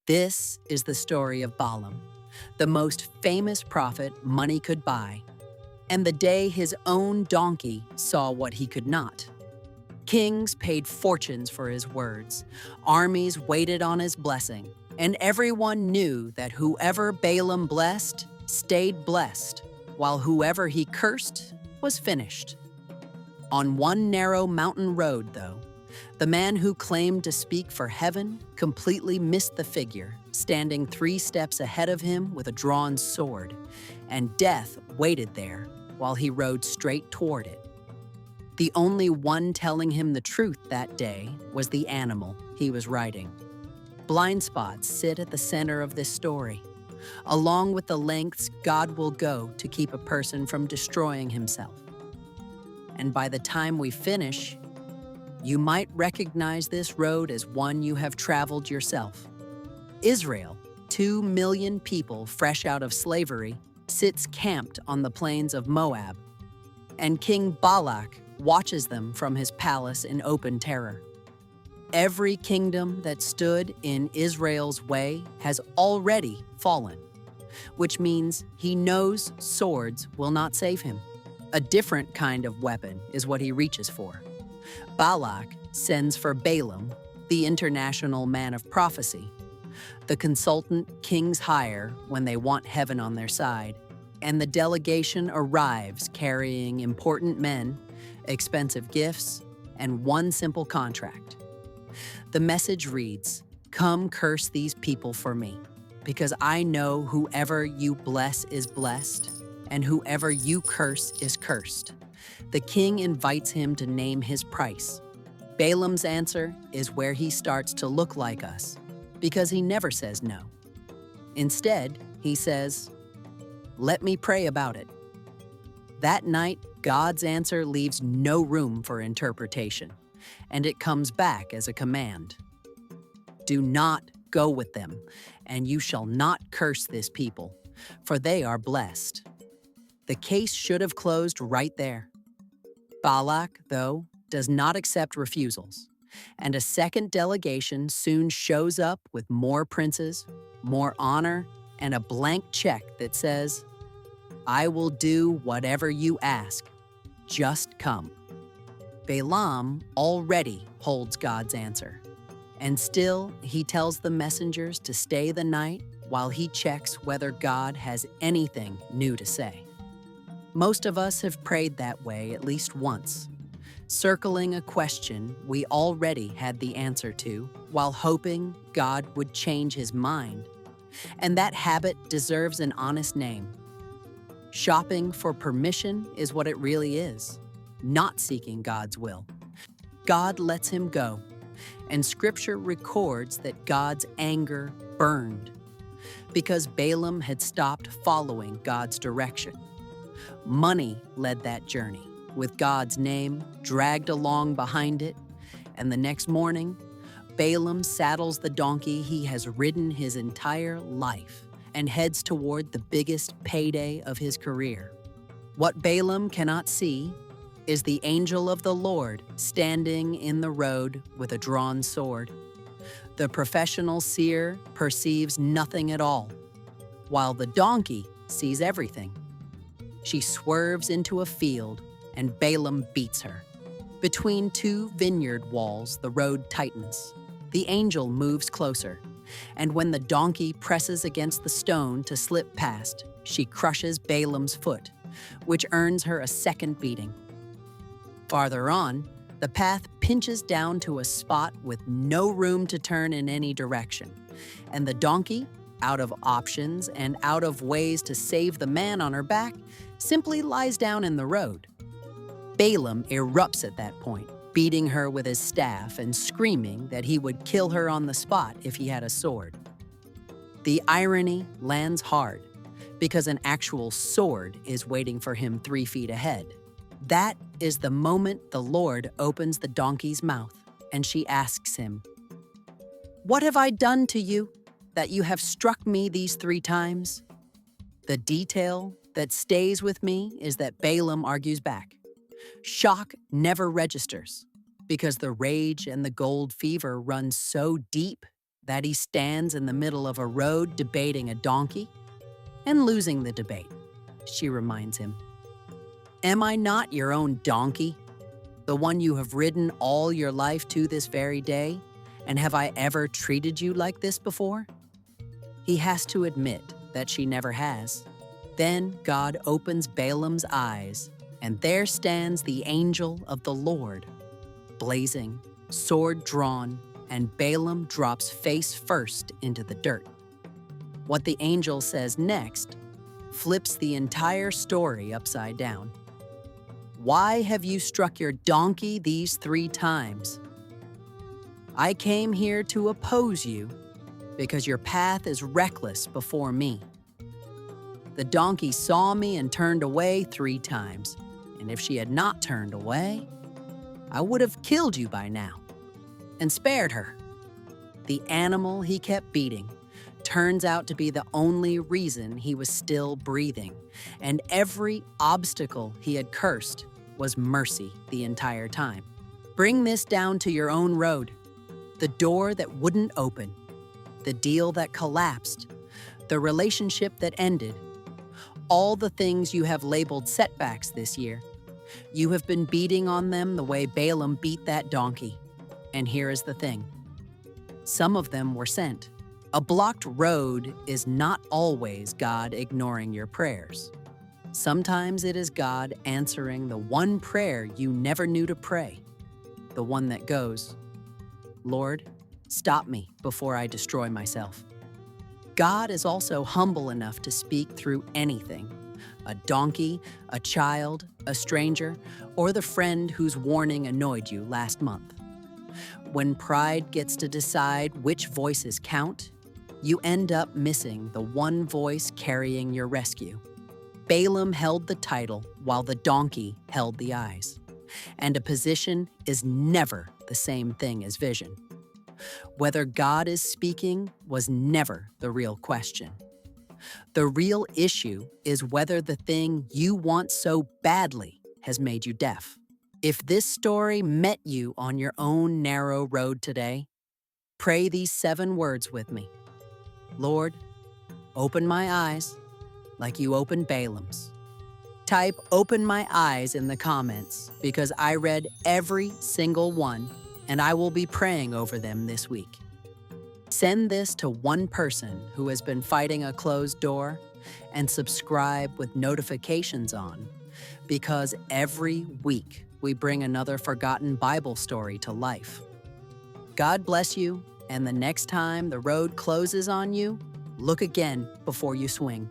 This is the story of Balaam, the most famous prophet money could buy, and the day his own donkey saw what he could not. Kings paid fortunes for his words, armies waited on his blessing, and everyone knew that whoever Balaam blessed stayed blessed, while whoever he cursed was finished. On one narrow mountain road, though, the man who claimed to speak for heaven completely missed the figure, standing 3 steps ahead of him with a drawn sword, and death waited there while he rode straight toward it. The only one telling him the truth that day was the animal he was riding. Blind spots sit at the center of this story, along with the lengths God will go to keep a person from destroying himself. And by the time we finish, you might recognize this road as one you have traveled yourself. Israel, 2 million people fresh out of slavery, sits camped on the plains of Moab, and King Balak watches them from his palace in open terror. Every kingdom that stood in Israel's way has already fallen, which means he knows swords will not save him. A different kind of weapon is what he reaches for. Balak sends for Balaam, the international man of prophecy, the consultant kings hire when they want heaven on their side, and the delegation arrives carrying important men, expensive gifts, and one simple contract. The message reads, "Come curse these people for me, because I know whoever you bless is blessed, and whoever you curse is cursed." The king invites him to name his price. Balaam's answer is where he starts to look like us, because he never says no. Instead, he says, "Let me pray about it." That night, God's answer leaves no room for interpretation, and it comes back as a command. "Do not go with them, and you shall not curse this people, for they are blessed." The case should have closed right there. Balak, though, does not accept refusals, and a second delegation soon shows up with more princes, more honor, and a blank check that says, "I will do whatever you ask. Just come." Balaam already holds God's answer, and still he tells the messengers to stay the night while he checks whether God has anything new to say. Most of us have prayed that way at least once, circling a question we already had the answer to while hoping God would change his mind. And that habit deserves an honest name. Shopping for permission is what it really is, not seeking God's will. God lets him go, and Scripture records that God's anger burned because Balaam had stopped following God's direction. Money led that journey, with God's name dragged along behind it, and the next morning, Balaam saddles the donkey he has ridden his entire life and heads toward the biggest payday of his career. What Balaam cannot see is the angel of the Lord standing in the road with a drawn sword. The professional seer perceives nothing at all, while the donkey sees everything. She swerves into a field, and Balaam beats her. Between 2 vineyard walls, the road tightens. The angel moves closer, and when the donkey presses against the stone to slip past, she crushes Balaam's foot, which earns her a second beating. Farther on, the path pinches down to a spot with no room to turn in any direction, and the donkey, out of options and out of ways to save the man on her back, simply lies down in the road. Balaam erupts at that point, beating her with his staff and screaming that he would kill her on the spot if he had a sword. The irony lands hard, because an actual sword is waiting for him 3 feet ahead. That is the moment the Lord opens the donkey's mouth, and she asks him, "What have I done to you, that you have struck me these 3 times?" The detail that stays with me is that Balaam argues back. Shock never registers, because the rage and the gold fever run so deep that he stands in the middle of a road debating a donkey and losing the debate. She reminds him, "Am I not your own donkey, the one you have ridden all your life to this very day? And have I ever treated you like this before?" He has to admit that she never has. Then God opens Balaam's eyes, and there stands the angel of the Lord, blazing, sword drawn, and Balaam drops face first into the dirt. What the angel says next flips the entire story upside down. "Why have you struck your donkey these 3 times? I came here to oppose you because your path is reckless before me. The donkey saw me and turned away 3 times, and if she had not turned away, I would have killed you by now and spared her." The animal he kept beating turns out to be the only reason he was still breathing, and every obstacle he had cursed was mercy the entire time. Bring this down to your own road. The door that wouldn't open, the deal that collapsed, the relationship that ended, all the things you have labeled setbacks this year. You have been beating on them the way Balaam beat that donkey. And here is the thing. Some of them were sent. A blocked road is not always God ignoring your prayers. Sometimes it is God answering the one prayer you never knew to pray, the one that goes, "Lord, stop me before I destroy myself." God is also humble enough to speak through anything: a donkey, a child, a stranger, or the friend whose warning annoyed you last month. When pride gets to decide which voices count, you end up missing the one voice carrying your rescue. Balaam held the title while the donkey held the eyes. And a position is never the same thing as vision. Whether God is speaking was never the real question. The real issue is whether the thing you want so badly has made you deaf. If this story met you on your own narrow road today, pray these 7 words with me. Lord, open my eyes like you opened Balaam's. Type "open my eyes" in the comments because I read every single one and I will be praying over them this week. Send this to one person who has been fighting a closed door and subscribe with notifications on, because every week we bring another forgotten Bible story to life. God bless you, and the next time the road closes on you, look again before you swing.